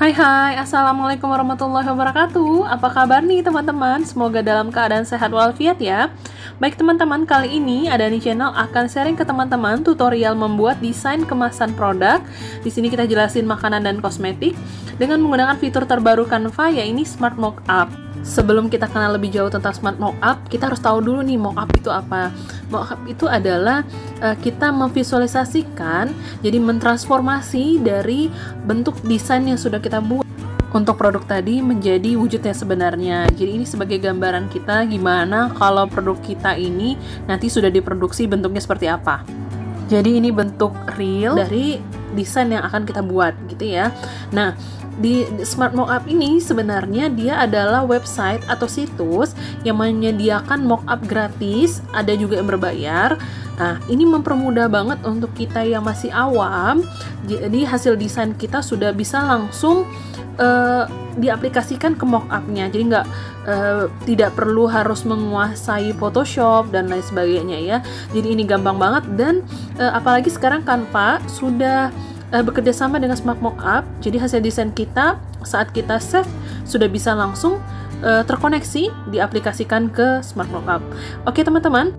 Hai, Assalamualaikum warahmatullahi wabarakatuh. Apa kabar nih teman-teman? Semoga dalam keadaan sehat walafiat ya. Baik teman-teman, kali ini Adani Channel akan sharing ke teman-teman tutorial membuat desain kemasan produk. Di sini kita jelasin makanan dan kosmetik dengan menggunakan fitur terbaru Canva, yaitu Smart Mockup. Sebelum kita kenal lebih jauh tentang Smart Mockup, kita harus tahu dulu nih mockup itu apa. Mockup itu adalah kita memvisualisasikan, jadi mentransformasi dari bentuk desain yang sudah kita buat untuk produk tadi menjadi wujudnya sebenarnya. Jadi ini sebagai gambaran kita gimana kalau produk kita ini nanti sudah diproduksi bentuknya seperti apa. Jadi ini bentuk real dari desain yang akan kita buat gitu ya. Nah, di Smart Mockup ini sebenarnya dia adalah website atau situs yang menyediakan mockup gratis, ada juga yang berbayar. Nah, ini mempermudah banget untuk kita yang masih awam. Jadi hasil desain kita sudah bisa langsung diaplikasikan ke mockupnya. Jadi tidak perlu harus menguasai Photoshop dan lain sebagainya ya. Jadi ini gampang banget dan apalagi sekarang Canva sudah bekerja sama dengan Smart Mockup. Jadi hasil desain kita saat kita save sudah bisa langsung terkoneksi diaplikasikan ke Smart Mockup. Oke teman-teman,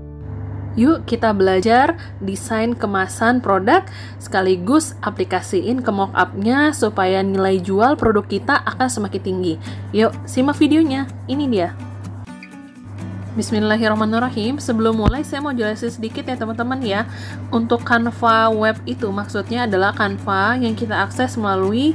yuk kita belajar desain kemasan produk sekaligus aplikasiin ke mockupnya supaya nilai jual produk kita akan semakin tinggi. Yuk simak videonya, ini dia. Bismillahirrahmanirrahim. Sebelum mulai saya mau jelasin sedikit ya teman-teman ya. Untuk Canva web itu maksudnya adalah Canva yang kita akses melalui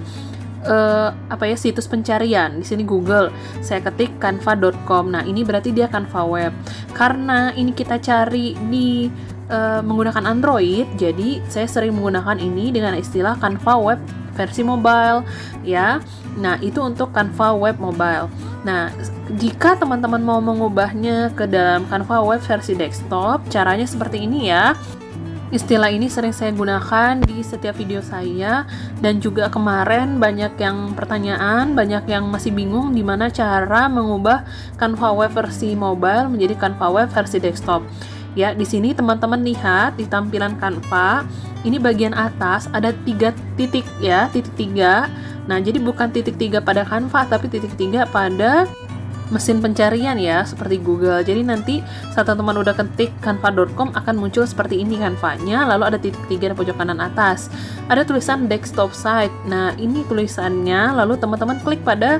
situs pencarian. Di sini Google. Saya ketik canva.com. Nah, ini berarti dia Canva web. Karena ini kita cari di menggunakan Android, jadi saya sering menggunakan ini dengan istilah Canva web versi mobile ya. Nah, itu untuk Canva web mobile. Nah, jika teman-teman mau mengubahnya ke dalam Canva web versi desktop, caranya seperti ini ya. Istilah ini sering saya gunakan di setiap video saya, dan juga kemarin banyak yang pertanyaan, banyak yang masih bingung gimana cara mengubah Canva web versi mobile menjadi Canva web versi desktop. Ya, di sini teman-teman lihat di tampilan Canva, ini bagian atas ada 3 titik ya, titik 3. Nah, jadi bukan titik 3 pada Canva, tapi titik 3 pada mesin pencarian ya, seperti Google. Jadi nanti saat teman-teman udah ketik canva.com akan muncul seperti ini Canva-nya, lalu ada titik 3 di pojok kanan atas. Ada tulisan desktop site. Nah, ini tulisannya, lalu teman-teman klik pada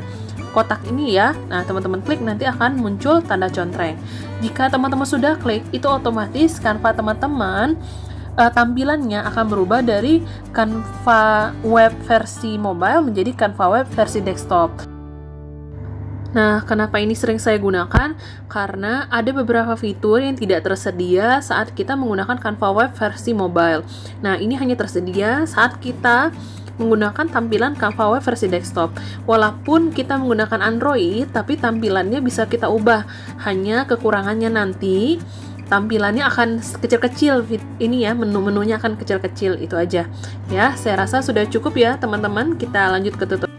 kotak ini ya. Nah, teman-teman klik nanti akan muncul tanda contreng. Jika teman-teman sudah klik, itu otomatis Canva teman-teman tampilannya akan berubah dari Canva web versi mobile menjadi Canva web versi desktop. Nah, kenapa ini sering saya gunakan? Karena ada beberapa fitur yang tidak tersedia saat kita menggunakan Canva web versi mobile. Nah, ini hanya tersedia saat kita menggunakan tampilan Canva web versi desktop. Walaupun kita menggunakan Android, tapi tampilannya bisa kita ubah. Hanya kekurangannya nanti tampilannya akan kecil-kecil, ini ya, menu-menunya akan kecil-kecil, itu aja. Ya, saya rasa sudah cukup ya teman-teman. Kita lanjut ke tutorial.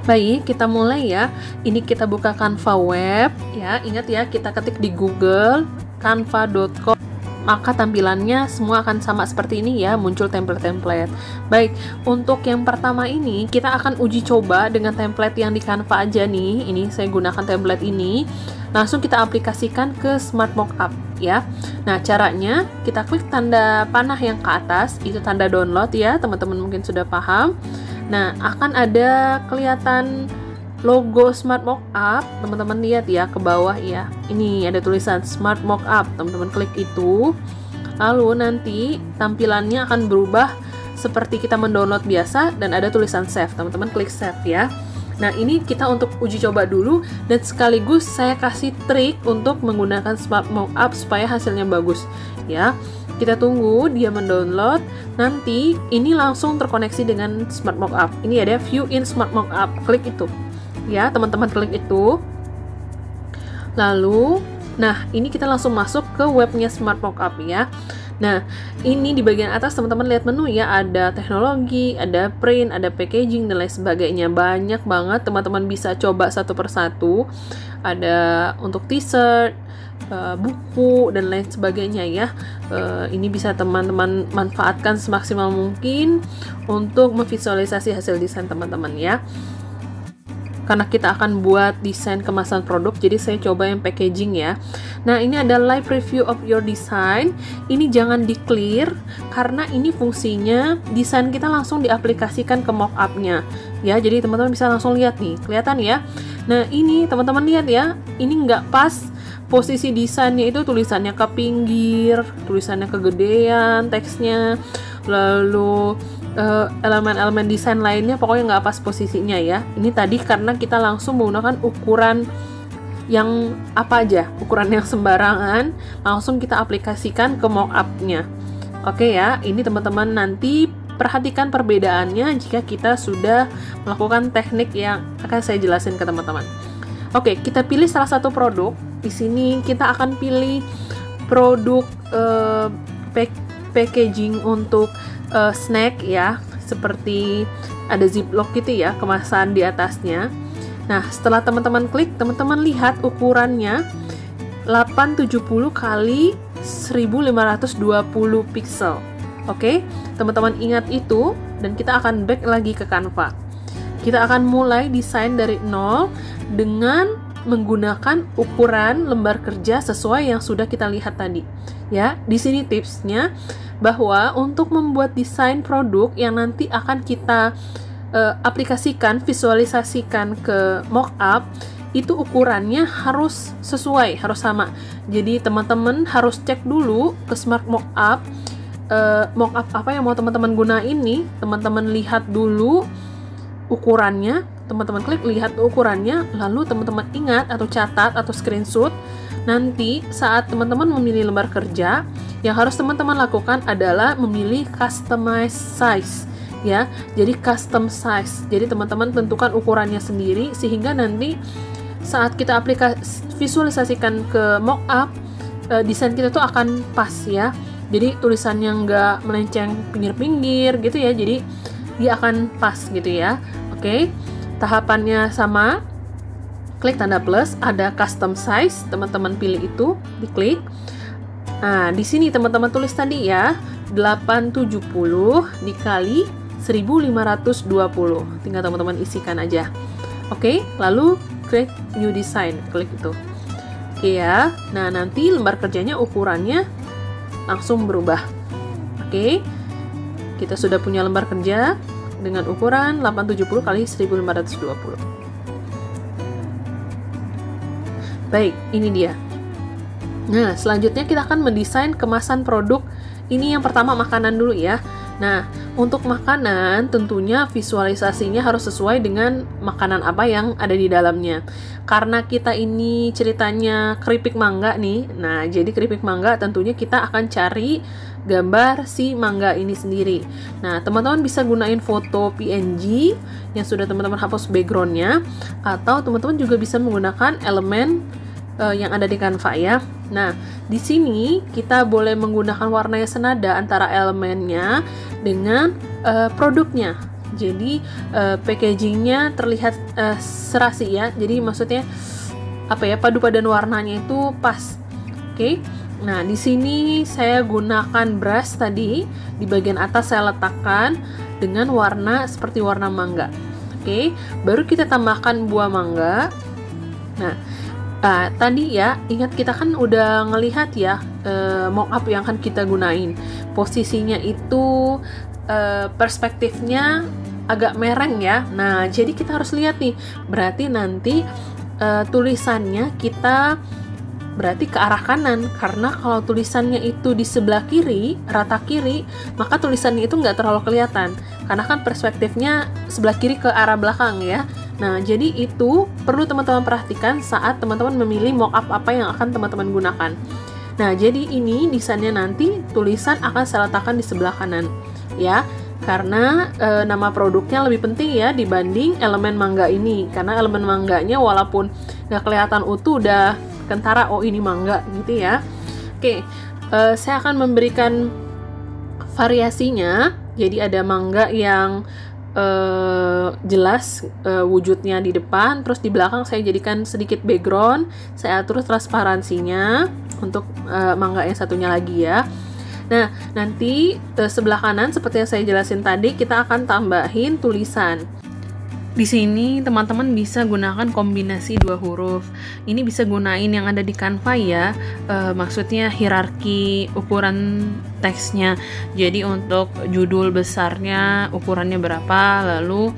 Baik, kita mulai ya. Ini kita buka Canva web ya. Ingat ya, kita ketik di Google canva.com. Maka tampilannya semua akan sama seperti ini ya, muncul template-template. Baik, untuk yang pertama ini kita akan uji coba dengan template yang di Canva aja nih. Ini saya gunakan template ini. Langsung kita aplikasikan ke Smart Mockup ya. Nah, caranya kita klik tanda panah yang ke atas, itu tanda download ya. Teman-teman mungkin sudah paham. Nah, akan ada kelihatan logo Smart Mockup. Teman-teman lihat ya ke bawah ya. Ini ada tulisan Smart Mockup. Teman-teman klik itu. Lalu nanti tampilannya akan berubah seperti kita mendownload biasa dan ada tulisan save. Teman-teman klik save ya. Nah, ini kita untuk uji coba dulu dan sekaligus saya kasih trik untuk menggunakan Smart Mockup supaya hasilnya bagus ya. Kita tunggu dia mendownload. Nanti ini langsung terkoneksi dengan Smart Mockup. Ini ada view in Smart Mockup. Klik itu. Ya, teman-teman klik itu. Lalu, nah ini kita langsung masuk ke webnya Smart Mockup ya. Nah, ini di bagian atas teman-teman lihat menu ya, ada teknologi, ada print, ada packaging, dan lain sebagainya. Banyak banget, teman-teman bisa coba satu persatu. Ada untuk t-shirt, buku, dan lain sebagainya ya. Ini bisa teman-teman manfaatkan semaksimal mungkin untuk memvisualisasi hasil desain teman-teman ya. Karena kita akan buat desain kemasan produk, jadi saya coba yang packaging ya. Nah, ini ada live review of your design. Ini jangan di clear, karena ini fungsinya desain kita langsung diaplikasikan ke mockup-nya ya. Jadi teman-teman bisa langsung lihat nih, kelihatan ya. Nah, ini teman-teman lihat ya, ini nggak pas posisi desainnya, itu tulisannya ke pinggir, tulisannya kegedean, teksnya, lalu elemen-elemen desain lainnya pokoknya nggak pas posisinya ya. Ini tadi karena kita langsung menggunakan ukuran yang apa aja, ukuran yang sembarangan, langsung kita aplikasikan ke mockup-nya. Oke ya, ini teman-teman nanti perhatikan perbedaannya jika kita sudah melakukan teknik yang akan saya jelasin ke teman-teman. Oke, kita pilih salah satu produk. Di sini kita akan pilih produk packaging untuk snack ya, seperti ada ziplock gitu ya, kemasan di atasnya. Nah, setelah teman-teman klik, teman-teman lihat ukurannya 870 kali 1520 pixel. Oke, teman-teman ingat itu, dan kita akan back lagi ke Canva. Kita akan mulai desain dari nol dengan menggunakan ukuran lembar kerja sesuai yang sudah kita lihat tadi. Ya, di sini tipsnya bahwa untuk membuat desain produk yang nanti akan kita aplikasikan, visualisasikan ke mockup, itu ukurannya harus sesuai, harus sama. Jadi teman-teman harus cek dulu ke Smart Mockup, mockup apa yang mau teman-teman gunain nih. Teman-teman lihat dulu ukurannya, teman-teman klik lihat ukurannya, lalu teman-teman ingat atau catat atau screenshot. Nanti saat teman-teman memilih lembar kerja, yang harus teman-teman lakukan adalah memilih customize size ya. Jadi custom size. Jadi teman-teman tentukan ukurannya sendiri sehingga nanti saat kita visualisasikan ke mockup, desain kita tuh akan pas ya. Jadi tulisannya nggak melenceng pinggir-pinggir gitu ya. Jadi dia akan pas gitu ya. Oke. Tahapannya sama. Klik tanda plus, ada custom size, teman-teman pilih itu, diklik. Nah, di sini teman-teman tulis tadi ya, 870 dikali 1520. Tinggal teman-teman isikan aja. Oke, lalu create new design, klik itu. Oke ya. Nah, nanti lembar kerjanya ukurannya langsung berubah. Oke. Kita sudah punya lembar kerja dengan ukuran 870 kali 1520. Baik, ini dia. Nah, selanjutnya kita akan mendesain kemasan produk. Ini yang pertama makanan dulu ya. Nah, untuk makanan tentunya visualisasinya harus sesuai dengan makanan apa yang ada di dalamnya. Karena kita ini ceritanya keripik mangga nih. Nah, jadi keripik mangga tentunya kita akan cari gambar si mangga ini sendiri. Nah, teman-teman bisa gunain foto PNG yang sudah teman-teman hapus backgroundnya, atau teman-teman juga bisa menggunakan elemen yang ada di Canva ya. Nah, di sini kita boleh menggunakan warna yang senada antara elemennya dengan produknya. Jadi packagingnya terlihat serasi ya. Jadi maksudnya apa ya, padu padan warnanya itu pas. Oke. Nah, di sini saya gunakan brush tadi, di bagian atas saya letakkan dengan warna seperti warna mangga. Oke, baru kita tambahkan buah mangga. Nah, tadi ya, ingat kita kan udah ngelihat ya mockup yang akan kita gunain. Posisinya itu perspektifnya agak mereng ya. Nah, jadi kita harus lihat nih, berarti nanti tulisannya kita berarti ke arah kanan, karena kalau tulisannya itu di sebelah kiri, rata kiri, maka tulisannya itu nggak terlalu kelihatan, karena kan perspektifnya sebelah kiri ke arah belakang ya. Nah, jadi itu perlu teman-teman perhatikan saat teman-teman memilih mockup apa yang akan teman-teman gunakan. Nah, jadi ini desainnya nanti tulisan akan saya letakkan di sebelah kanan ya, karena nama produknya lebih penting ya dibanding elemen mangga ini, karena elemen mangganya walaupun nggak kelihatan utuh udah kentara, oh ini mangga gitu ya. Oke, Saya akan memberikan variasinya. Jadi ada mangga yang jelas wujudnya di depan, terus di belakang saya jadikan sedikit background, saya atur transparansinya untuk mangga yang satunya lagi ya. Nah, nanti sebelah kanan seperti yang saya jelasin tadi, kita akan tambahin tulisan. Di sini teman-teman bisa gunakan kombinasi 2 huruf. Ini bisa gunain yang ada di Canva ya. Maksudnya hierarki ukuran teksnya. Jadi untuk judul besarnya ukurannya berapa, lalu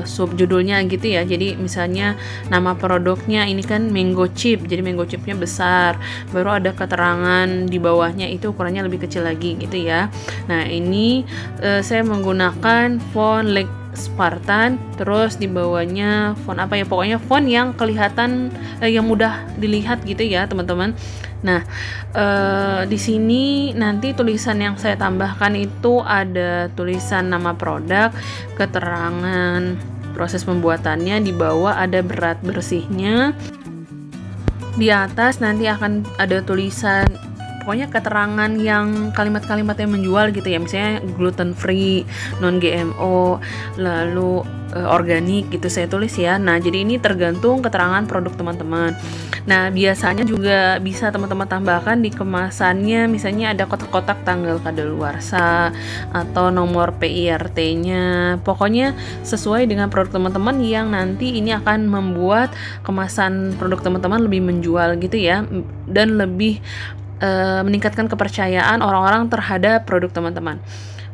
subjudulnya gitu ya. Jadi misalnya nama produknya ini kan mango chip, jadi mango chipnya besar. Baru ada keterangan di bawahnya itu ukurannya lebih kecil lagi gitu ya. Nah ini saya menggunakan font Spartan, terus di bawahnya font apa ya, pokoknya font yang kelihatan yang mudah dilihat gitu ya teman-teman. Nah di sini nanti tulisan yang saya tambahkan itu ada tulisan nama produk, keterangan proses pembuatannya, di bawah ada berat bersihnya, di atas nanti akan ada tulisan pokoknya keterangan yang kalimat-kalimat yang menjual gitu ya, misalnya gluten free, non GMO, lalu organik gitu saya tulis ya. Nah jadi ini tergantung keterangan produk teman-teman. Nah biasanya juga bisa teman-teman tambahkan di kemasannya, misalnya ada kotak-kotak tanggal kadaluarsa atau nomor PIRT-nya, pokoknya sesuai dengan produk teman-teman yang nanti ini akan membuat kemasan produk teman-teman lebih menjual gitu ya, dan lebih meningkatkan kepercayaan orang-orang terhadap produk teman-teman.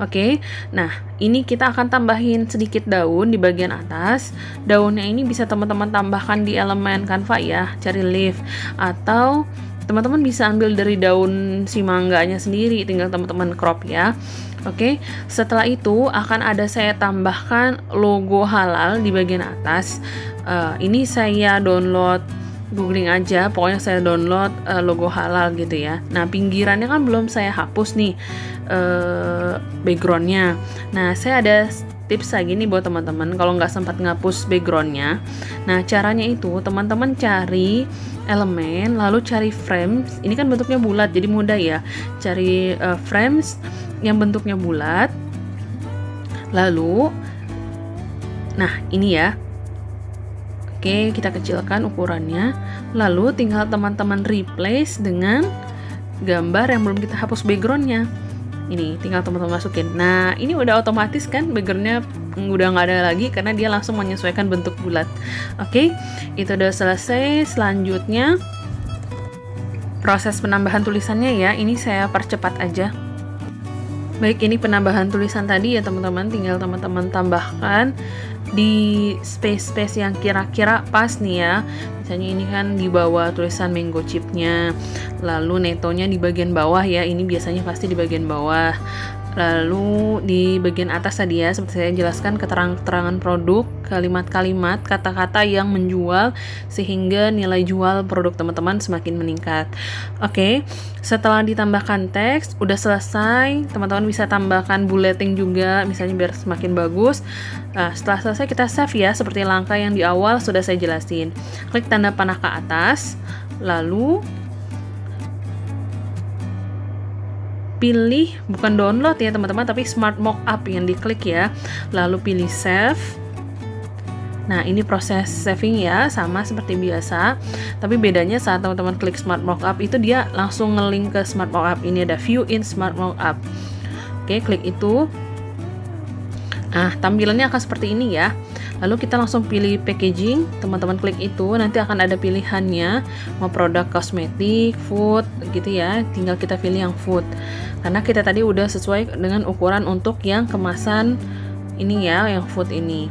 Oke, nah ini kita akan tambahin sedikit daun di bagian atas. Daunnya ini bisa teman-teman tambahkan di elemen Canva ya, cari leaf, atau teman-teman bisa ambil dari daun si mangganya sendiri, tinggal teman-teman crop ya. Oke, setelah itu akan ada saya tambahkan logo halal di bagian atas. Ini saya download, googling aja, pokoknya saya download logo halal gitu ya. Nah pinggirannya kan belum saya hapus nih backgroundnya. Nah saya ada tips lagi nih buat teman-teman kalau nggak sempat ngapus backgroundnya. Nah caranya itu teman-teman cari elemen, lalu cari frames. Ini kan bentuknya bulat jadi mudah ya. Cari frames yang bentuknya bulat, lalu nah ini ya. Oke, kita kecilkan ukurannya, lalu tinggal teman-teman replace dengan gambar yang belum kita hapus backgroundnya. Ini tinggal teman-teman masukin. Nah ini udah otomatis kan backgroundnya udah nggak ada lagi karena dia langsung menyesuaikan bentuk bulat. Oke, itu udah selesai. Selanjutnya proses penambahan tulisannya ya, ini saya percepat aja. Baik, ini penambahan tulisan tadi ya teman-teman, tinggal teman-teman tambahkan di space-space yang kira-kira pas nih ya. Misalnya ini kan di bawah tulisan mango chipnya, lalu netonya di bagian bawah ya, ini biasanya pasti di bagian bawah. Lalu di bagian atas tadi ya, seperti saya jelaskan keterangan produk, kalimat-kalimat, kata-kata yang menjual sehingga nilai jual produk teman-teman semakin meningkat. Oke, setelah ditambahkan teks, udah selesai, teman-teman bisa tambahkan bulleting juga, misalnya biar semakin bagus. Nah, setelah selesai kita save ya, seperti langkah yang di awal sudah saya jelasin. Klik tanda panah ke atas, lalu pilih, bukan download ya teman-teman, tapi Smart Mockup yang diklik ya, lalu pilih save. Nah ini proses saving ya, sama seperti biasa, tapi bedanya saat teman-teman klik Smart Mockup itu dia langsung ngelink ke Smart Mockup. Ini ada view in Smart Mockup. Oke, klik itu. Nah tampilannya akan seperti ini ya. Lalu kita langsung pilih packaging, teman-teman klik itu, nanti akan ada pilihannya mau produk kosmetik, food gitu ya, tinggal kita pilih yang food karena kita tadi udah sesuai dengan ukuran untuk yang kemasan ini ya, yang food ini.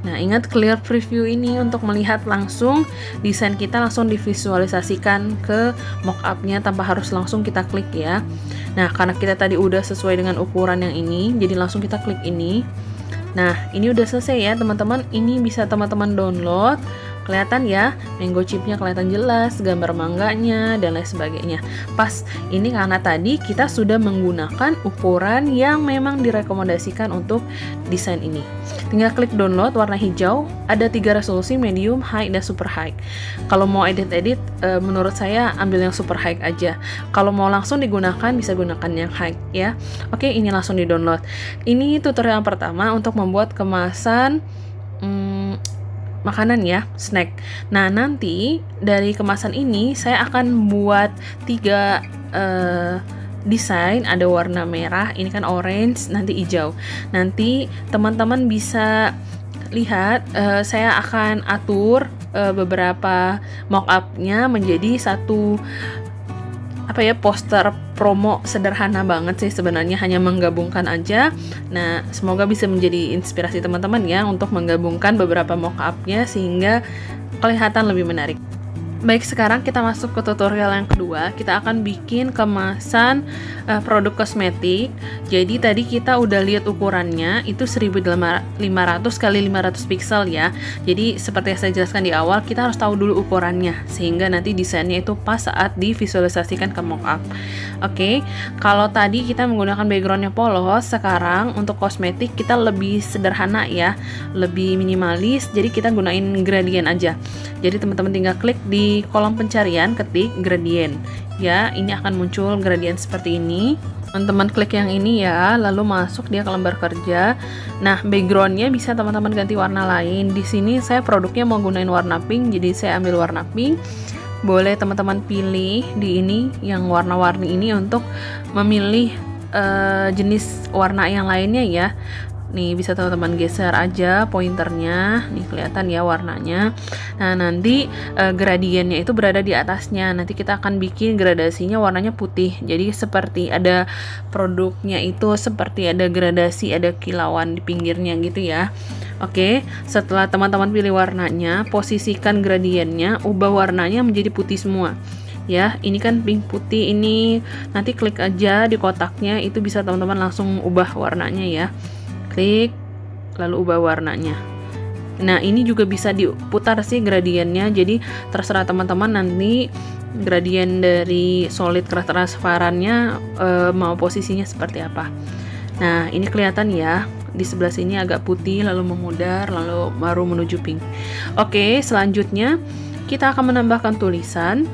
Nah ingat clear preview ini untuk melihat langsung desain kita langsung divisualisasikan ke mockupnya tanpa harus langsung kita klik ya. Nah karena kita tadi udah sesuai dengan ukuran yang ini, jadi langsung kita klik ini. Nah ini udah selesai ya teman-teman, ini bisa teman-teman download, Kelihatan ya, mango chipnya kelihatan jelas, gambar mangganya, dan lain sebagainya. Pas, ini karena tadi kita sudah menggunakan ukuran yang memang direkomendasikan untuk desain ini. Tinggal klik download warna hijau, ada 3 resolusi, medium, high, dan super high. Kalau mau edit-edit, menurut saya ambil yang super high aja. Kalau mau langsung digunakan, bisa gunakan yang high ya. Oke, ini langsung di download. Ini tutorial pertama untuk membuat kemasan makanan ya, snack. Nah, nanti dari kemasan ini saya akan buat 3 desain. Ada warna merah, ini kan orange, nanti hijau. Nanti teman-teman bisa lihat, saya akan atur beberapa mock-up-nya menjadi satu poster promo sederhana banget sih sebenarnya, hanya menggabungkan aja. Nah, semoga bisa menjadi inspirasi teman-teman ya untuk menggabungkan beberapa mock-up-nya sehingga kelihatan lebih menarik. Baik, sekarang kita masuk ke tutorial yang kedua. Kita akan bikin kemasan produk kosmetik. Jadi tadi kita udah lihat ukurannya, itu 1500 x 500 pixel ya. Jadi seperti yang saya jelaskan di awal, kita harus tahu dulu ukurannya sehingga nanti desainnya itu pas saat divisualisasikan ke mockup. Oke, kalau tadi kita menggunakan backgroundnya polos, sekarang untuk kosmetik kita lebih sederhana ya, lebih minimalis. Jadi kita gunain gradient aja. Jadi teman-teman tinggal klik di kolom pencarian, ketik gradient ya, ini akan muncul gradient seperti ini. Teman-teman klik yang ini ya, lalu masuk dia ke lembar kerja. Nah, backgroundnya bisa teman-teman ganti warna lain. Di sini saya produknya mau gunain warna pink, jadi saya ambil warna pink. Boleh teman-teman pilih di ini yang warna-warni ini untuk memilih jenis warna yang lainnya ya. Nih, bisa teman-teman geser aja pointernya, nih kelihatan ya warnanya. Nah, nanti gradiennya itu berada di atasnya. Nanti kita akan bikin gradasinya warnanya putih. Jadi seperti ada produknya itu seperti ada gradasi, ada kilauan di pinggirnya gitu ya. Oke, setelah teman-teman pilih warnanya, posisikan gradiennya, ubah warnanya menjadi putih semua. Ya, ini kan pink putih ini. Nanti klik aja di kotaknya, itu bisa teman-teman langsung ubah warnanya ya. Klik, lalu ubah warnanya. Nah, ini juga bisa diputar sih gradiennya, jadi terserah teman-teman nanti gradien dari solid ke transparannya mau posisinya seperti apa. Nah, ini kelihatan ya, di sebelah sini agak putih, lalu memudar, lalu baru menuju pink. Oke, selanjutnya kita akan menambahkan tulisan.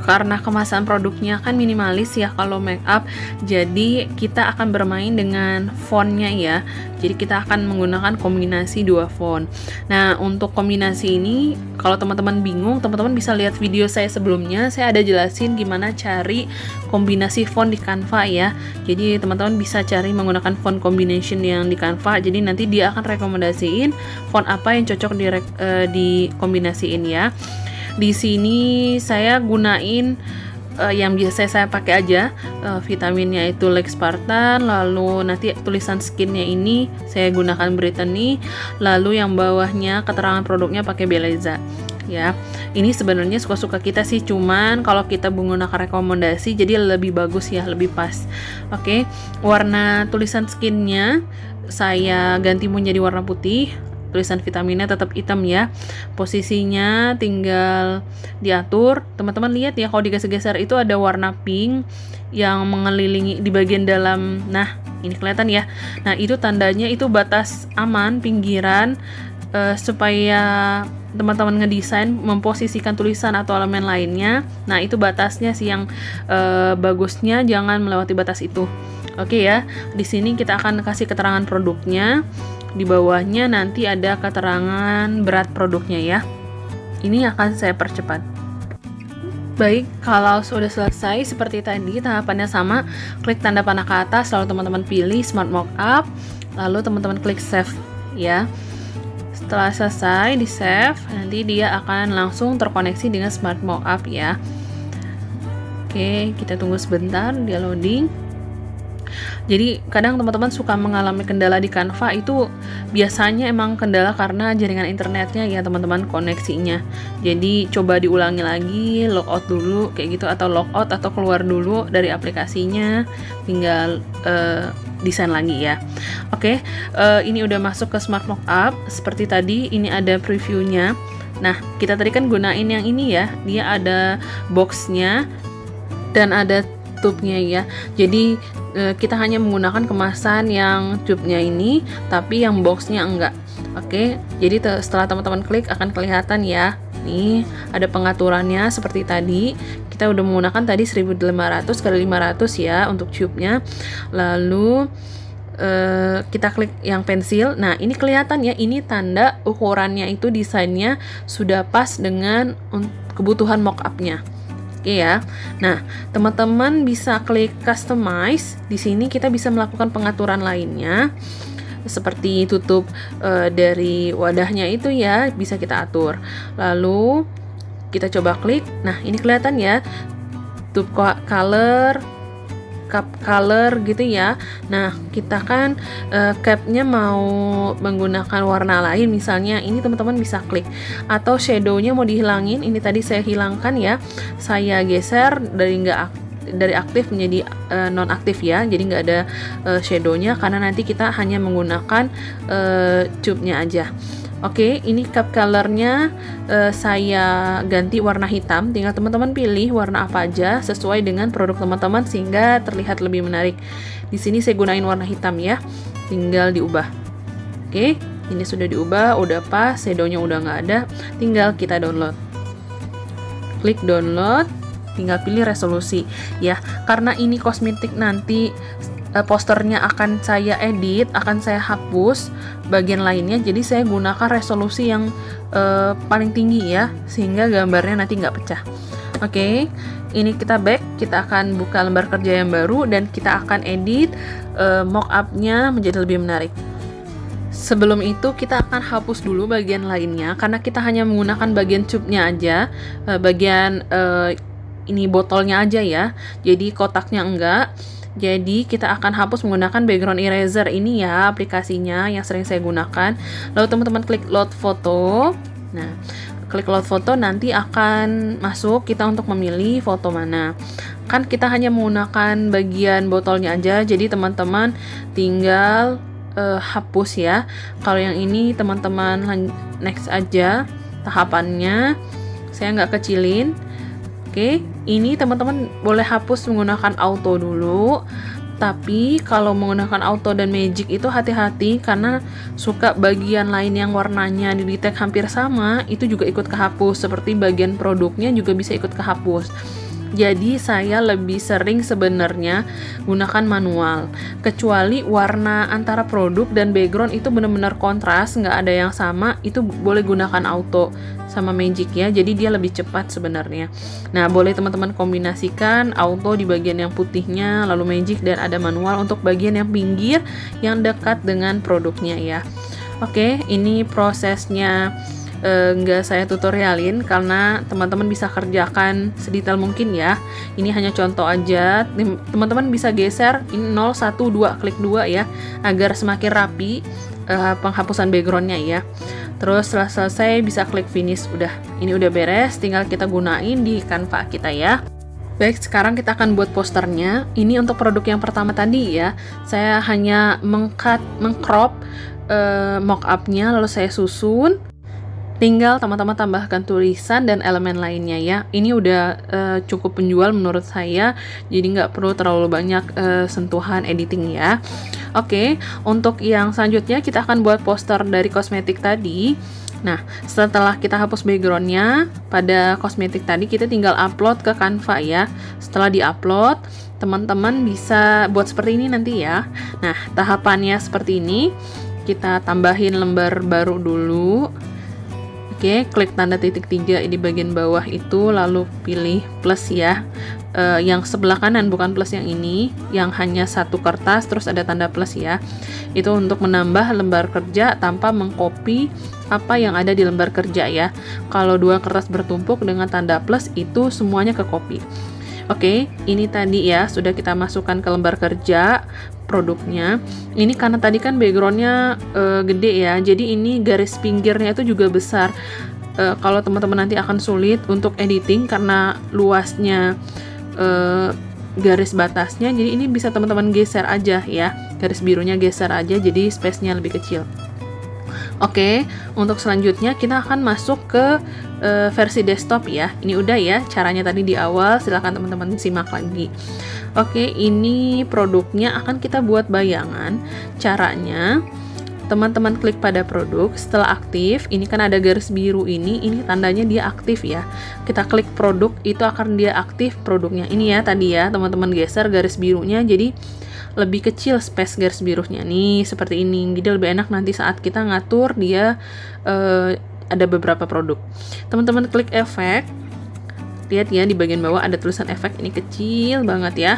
Karena kemasan produknya kan minimalis ya kalau make up, jadi kita akan bermain dengan fontnya ya. Jadi kita akan menggunakan kombinasi 2 font. Nah, untuk kombinasi ini kalau teman-teman bingung, teman-teman bisa lihat video saya sebelumnya. Saya ada jelasin gimana cari kombinasi font di Canva ya. Jadi teman-teman bisa cari menggunakan font combination yang di Canva. Jadi nanti dia akan rekomendasiin font apa yang cocok di kombinasiin ya. Di sini saya gunain yang biasa saya pakai aja, vitaminnya itu Lexpartan, lalu nanti tulisan skinnya ini saya gunakan Brittany, lalu yang bawahnya keterangan produknya pakai Beleza ya. Ini sebenarnya suka-suka kita sih, cuman kalau kita menggunakan rekomendasi jadi lebih bagus ya, lebih pas. Oke, warna tulisan skinnya saya ganti menjadi warna putih. Tulisan vitaminnya tetap hitam ya. Posisinya tinggal diatur. Teman-teman lihat ya, kalau digeser-geser itu ada warna pink yang mengelilingi di bagian dalam. Nah, ini kelihatan ya. Nah, itu tandanya itu batas aman pinggiran, supaya teman-teman ngedesain memposisikan tulisan atau elemen lainnya. Nah, itu batasnya sih yang bagusnya jangan melewati batas itu. Oke ya. Di sini kita akan kasih keterangan produknya. Di bawahnya nanti ada keterangan berat produknya ya. Ini akan saya percepat. Baik, kalau sudah selesai seperti tadi, tahapannya sama. Klik tanda panah ke atas, lalu teman-teman pilih Smart Mockup, lalu teman-teman klik Save ya. Setelah selesai di save, nanti dia akan langsung terkoneksi dengan Smart Mockup ya. Oke, kita tunggu sebentar dia loading. Jadi kadang teman-teman suka mengalami kendala di Canva, itu biasanya emang kendala karena jaringan internetnya ya teman-teman, koneksinya. Jadi coba diulangi lagi, logout dulu kayak gitu, atau logout atau keluar dulu dari aplikasinya, tinggal desain lagi ya. Oke, ini udah masuk ke Smart Mockup. Seperti tadi ini ada previewnya. Nah, kita tadi kan gunain yang ini ya, dia ada boxnya dan ada tube-nya ya. Jadi kita hanya menggunakan kemasan yang tube-nya ini, tapi yang boxnya enggak. Oke, jadi setelah teman-teman klik akan kelihatan ya. Nih, ada pengaturannya seperti tadi. Kita udah menggunakan tadi 1500 x 500 ya untuk tube-nya. Lalu kita klik yang pensil. Nah, ini kelihatan ya, ini tanda ukurannya itu desainnya sudah pas dengan kebutuhan mockup-nya. Oke ya. Nah, teman-teman bisa klik customize. Di sini kita bisa melakukan pengaturan lainnya. Seperti tutup dari wadahnya itu ya, bisa kita atur. Lalu kita coba klik. Nah, ini kelihatan ya. Tube color, cup color gitu ya. Nah, kita kan capnya mau menggunakan warna lain, misalnya ini teman-teman bisa klik, atau shadownya mau dihilangin, ini tadi saya hilangkan ya, saya geser dari aktif menjadi non aktif ya, jadi nggak ada shadownya karena nanti kita hanya menggunakan tube-nya aja. Oke, ini cup colornya saya ganti warna hitam. Tinggal teman-teman pilih warna apa aja sesuai dengan produk teman-teman sehingga terlihat lebih menarik. Di sini saya gunain warna hitam ya. Tinggal diubah. Oke, ini sudah diubah, udah pas, shadownya udah nggak ada. Tinggal kita download. Klik download, tinggal pilih resolusi ya. Karena ini kosmetik nanti posternya akan saya edit, akan saya hapus bagian lainnya, jadi saya gunakan resolusi yang paling tinggi ya, sehingga gambarnya nanti nggak pecah. Oke, ini kita back, kita akan buka lembar kerja yang baru dan kita akan edit mockup-nya menjadi lebih menarik. Sebelum itu kita akan hapus dulu bagian lainnya karena kita hanya menggunakan bagian tube-nya aja, bagian ini botolnya aja ya, jadi kotaknya enggak. Jadi kita akan hapus menggunakan background eraser ini ya, aplikasinya yang sering saya gunakan. Lalu teman-teman klik load foto. Nah, klik load foto, nanti akan masuk kita untuk memilih foto mana. Kan kita hanya menggunakan bagian botolnya aja, jadi teman-teman tinggal hapus ya. Kalau yang ini teman-teman next aja tahapannya, saya nggak kecilin. Oke, ini teman-teman boleh hapus menggunakan auto dulu. Tapi kalau menggunakan auto dan magic itu hati-hati karena suka bagian lain yang warnanya di detect hampir sama itu juga ikut kehapus, seperti bagian produknya juga bisa ikut kehapus. Jadi saya lebih sering sebenarnya gunakan manual, kecuali warna antara produk dan background itu benar-benar kontras, nggak ada yang sama, itu boleh gunakan auto sama magic ya, jadi dia lebih cepat sebenarnya. Nah, boleh teman-teman kombinasikan auto di bagian yang putihnya, lalu magic, dan ada manual untuk bagian yang pinggir yang dekat dengan produknya ya. Oke, ini prosesnya nggak saya tutorialin karena teman-teman bisa kerjakan sedetail mungkin ya. Ini hanya contoh aja, teman-teman bisa geser ini 0, 1, 2, klik 2 ya, agar semakin rapi penghapusan backgroundnya ya. Terus setelah selesai bisa klik finish. Udah, ini udah beres, tinggal kita gunain di Canva kita ya. Baik, sekarang kita akan buat posternya. Ini untuk produk yang pertama tadi ya, saya hanya mengcrop mockupnya lalu saya susun. Tinggal teman-teman tambahkan tulisan dan elemen lainnya ya. Ini udah cukup penjual menurut saya, jadi nggak perlu terlalu banyak sentuhan editing ya. Oke, untuk yang selanjutnya kita akan buat poster dari kosmetik tadi. Nah, setelah kita hapus backgroundnya pada kosmetik tadi, kita tinggal upload ke Canva ya. Setelah di-upload, teman-teman bisa buat seperti ini nanti ya. Nah, tahapannya seperti ini. Kita tambahin lembar baru dulu. Oke, klik tanda titik 3 di bagian bawah itu, lalu pilih plus ya. Yang sebelah kanan, bukan plus yang ini, yang hanya satu kertas terus ada tanda plus ya. Itu untuk menambah lembar kerja tanpa mengcopy apa yang ada di lembar kerja ya. Kalau dua kertas bertumpuk dengan tanda plus itu semuanya ke copy. Oke, ini tadi ya sudah kita masukkan ke lembar kerja produknya. Ini karena tadi kan backgroundnya gede ya, jadi ini garis pinggirnya itu juga besar. Kalau teman-teman nanti akan sulit untuk editing karena luasnya garis batasnya, jadi ini bisa teman-teman geser aja ya, garis birunya geser aja jadi space-nya lebih kecil. Oke, untuk selanjutnya kita akan masuk ke versi desktop ya. Ini udah ya caranya tadi di awal, silahkan teman-teman simak lagi. Oke, ini produknya akan kita buat bayangan. Caranya, teman-teman klik pada produk, setelah aktif, ini kan ada garis biru ini tandanya dia aktif ya. Kita klik produk, itu akan dia aktif produknya. Ini ya tadi ya, teman-teman geser garis birunya, jadi lebih kecil space garis birunya nih seperti ini, jadi lebih enak nanti saat kita ngatur dia. Ada beberapa produk, teman-teman klik efek, lihat ya di bagian bawah ada tulisan efek, ini kecil banget ya,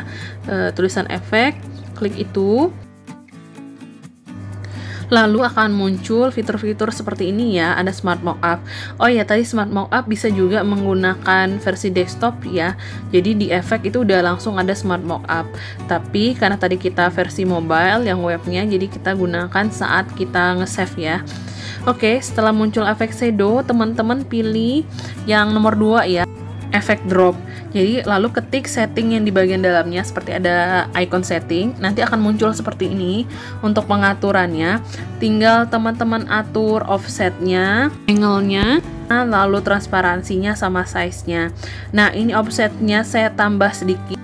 tulisan efek, klik itu, lalu akan muncul fitur-fitur seperti ini ya, ada Smart Mockup. Oh ya, tadi Smart Mockup bisa juga menggunakan versi desktop ya, jadi di efek itu udah langsung ada Smart Mockup, tapi karena tadi kita versi mobile yang webnya, jadi kita gunakan saat kita nge-save ya. Oke, setelah muncul efek shadow, teman-teman pilih yang nomor 2 ya, efek drop. Jadi lalu ketik setting yang di bagian dalamnya, seperti ada icon setting, nanti akan muncul seperti ini. Untuk pengaturannya, tinggal teman-teman atur offsetnya, angle-nya, lalu transparansinya sama size-nya. Nah, ini offsetnya saya tambah sedikit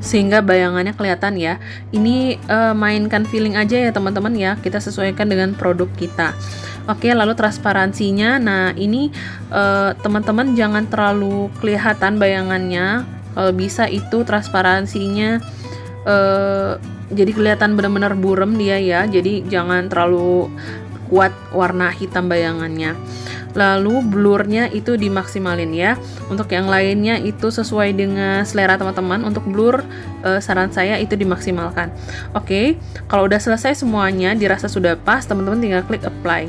sehingga bayangannya kelihatan ya. Ini mainkan feeling aja ya teman-teman ya, kita sesuaikan dengan produk kita. Oke, lalu transparansinya, nah ini teman-teman jangan terlalu kelihatan bayangannya, kalau bisa itu transparansinya jadi kelihatan benar-benar burem dia ya, jadi jangan terlalu kuat warna hitam bayangannya. Lalu blurnya itu dimaksimalin ya. Untuk yang lainnya itu sesuai dengan selera teman-teman. Untuk blur saran saya itu dimaksimalkan. Oke, kalau udah selesai semuanya, dirasa sudah pas, teman-teman tinggal klik apply.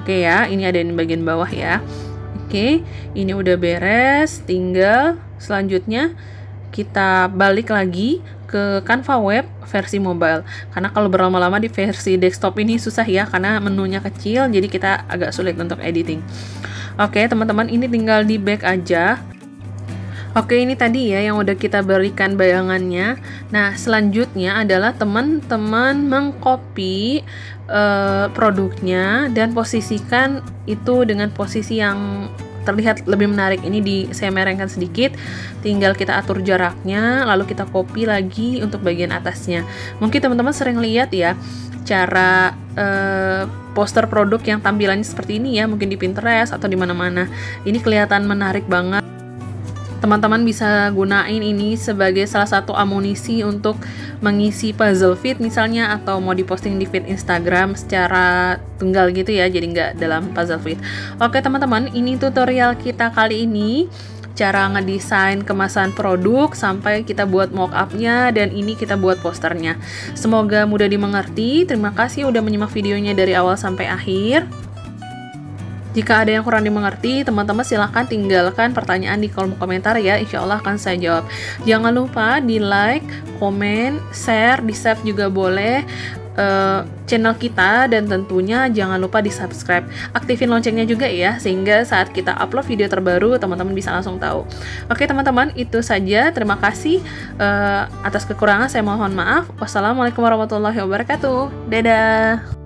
Oke ya, ini ada di bagian bawah ya. Oke, ini udah beres, tinggal selanjutnya kita balik lagi ke Canva Web versi mobile, karena kalau berlama-lama di versi desktop ini susah ya, karena menunya kecil, jadi kita agak sulit untuk editing. Oke teman-teman, ini tinggal di back aja. Oke, ini tadi ya yang udah kita berikan bayangannya. Nah, selanjutnya adalah teman-teman mengcopy produknya dan posisikan itu dengan posisi yang terlihat lebih menarik. Ini saya merengkan sedikit, tinggal kita atur jaraknya, lalu kita copy lagi untuk bagian atasnya. Mungkin teman-teman sering lihat ya cara poster produk yang tampilannya seperti ini ya, mungkin di Pinterest atau di mana-mana. Ini kelihatan menarik banget. Teman-teman bisa gunain ini sebagai salah satu amunisi untuk mengisi puzzle feed misalnya, atau mau diposting di feed Instagram secara tunggal gitu ya, jadi nggak dalam puzzle feed. Oke teman-teman, ini tutorial kita kali ini, cara ngedesain kemasan produk sampai kita buat mock-up-nya, dan ini kita buat posternya. Semoga mudah dimengerti. Terima kasih udah menyimak videonya dari awal sampai akhir. Jika ada yang kurang dimengerti, teman-teman silahkan tinggalkan pertanyaan di kolom komentar ya, insya Allah akan saya jawab. Jangan lupa di like, komen, share, di save juga boleh channel kita, dan tentunya jangan lupa di subscribe. Aktifin loncengnya juga ya, sehingga saat kita upload video terbaru teman-teman bisa langsung tahu. Oke teman-teman, itu saja. Terima kasih. Atas kekurangan saya mohon maaf. Wassalamualaikum warahmatullahi wabarakatuh. Dadah.